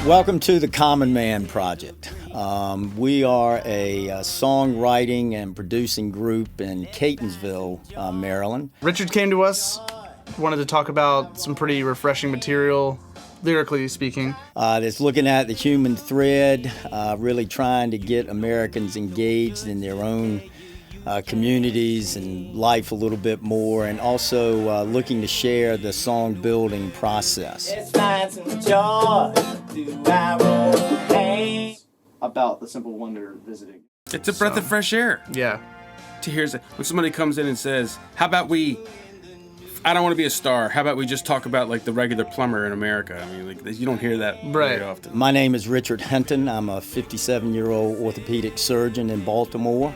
Welcome to the Common Man Project. We are a songwriting and producing group in Catonsville, Maryland. Richard came to us, wanted to talk about some pretty refreshing material, lyrically speaking. That's looking at the human thread, really trying to get Americans engaged in their own communities and life a little bit more, and also looking to share the song building process. Let's find some joy through our own pain. About the simple wonder visiting. It's a breath of fresh air. Yeah. To hear when somebody comes in and says, how about I don't want to be a star. How about we just talk about like the regular plumber in America? I mean, like you don't hear that very often. My name is Richard Hinton. I'm a 57-year-old orthopedic surgeon in Baltimore.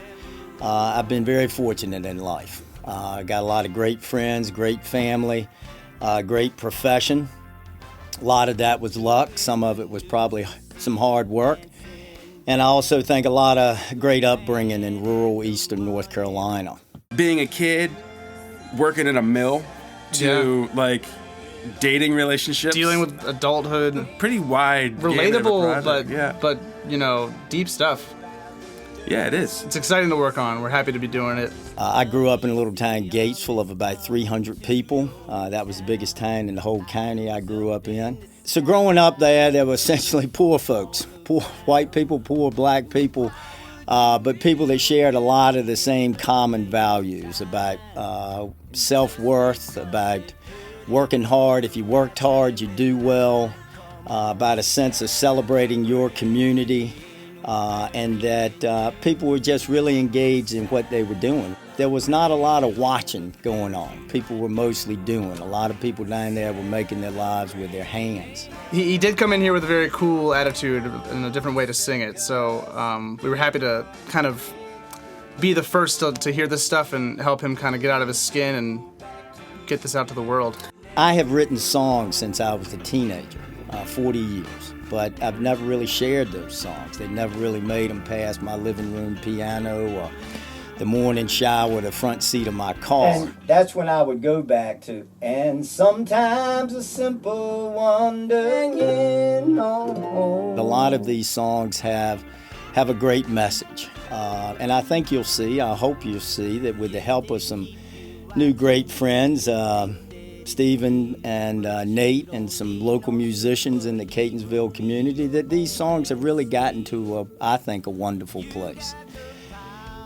I've been very fortunate in life. I got a lot of great friends, great family, great profession. A lot of that was luck. Some of it was probably some hard work. And I also think a lot of great upbringing in rural eastern North Carolina. Being a kid, working in a mill, to like dating relationships, Dealing with adulthood. pretty wide, Relatable, project. but you know, deep stuff. Yeah, it is. It's exciting to work on. We're happy to be doing it. I grew up in a little town, Gatesville, of about 300 people. That was the biggest town in the whole county I grew up in. So growing up there were essentially poor folks, poor white people, poor black people, but people that shared a lot of the same common values about self-worth, about working hard. If you worked hard, you do well, about a sense of celebrating your community, and that people were just really engaged in what they were doing. There was not a lot of watching going on. People were mostly doing. A lot of people down there were making their lives with their hands. He did come in here with a very cool attitude and a different way to sing it, so we were happy to kind of be the first to hear this stuff and help him kind of get out of his skin and get this out to the world. I have written songs since I was a teenager, 40 years, but I've never really shared those songs. They never really made them past my living room piano or the morning shower, the front seat of my car. And that's when I would go back to, and sometimes a simple wonder, you know. A lot of these songs have a great message. And I think you'll see, I hope you'll see, that with the help of some new great friends, Stephen and Nate and some local musicians in the Catonsville community, that these songs have really gotten to, I think, a wonderful place.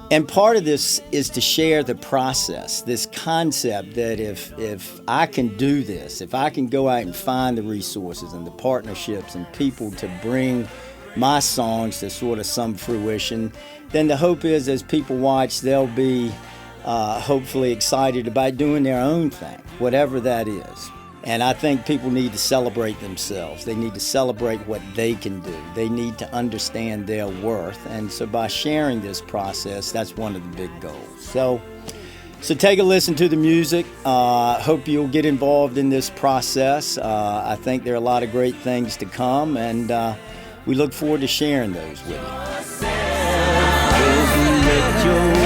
And part of this is to share the process, this concept that if I can do this, if I can go out and find the resources and the partnerships and people to bring my songs to sort of some fruition, then the hope is as people watch, they'll be hopefully excited about doing their own thing, whatever that is. And I think people need to celebrate themselves. They need to celebrate what they can do. They need to understand their worth. And so by sharing this process, that's one of the big goals. So take a listen to the music. Hope you'll get involved in this process. I think there are a lot of great things to come, and we look forward to sharing those with you.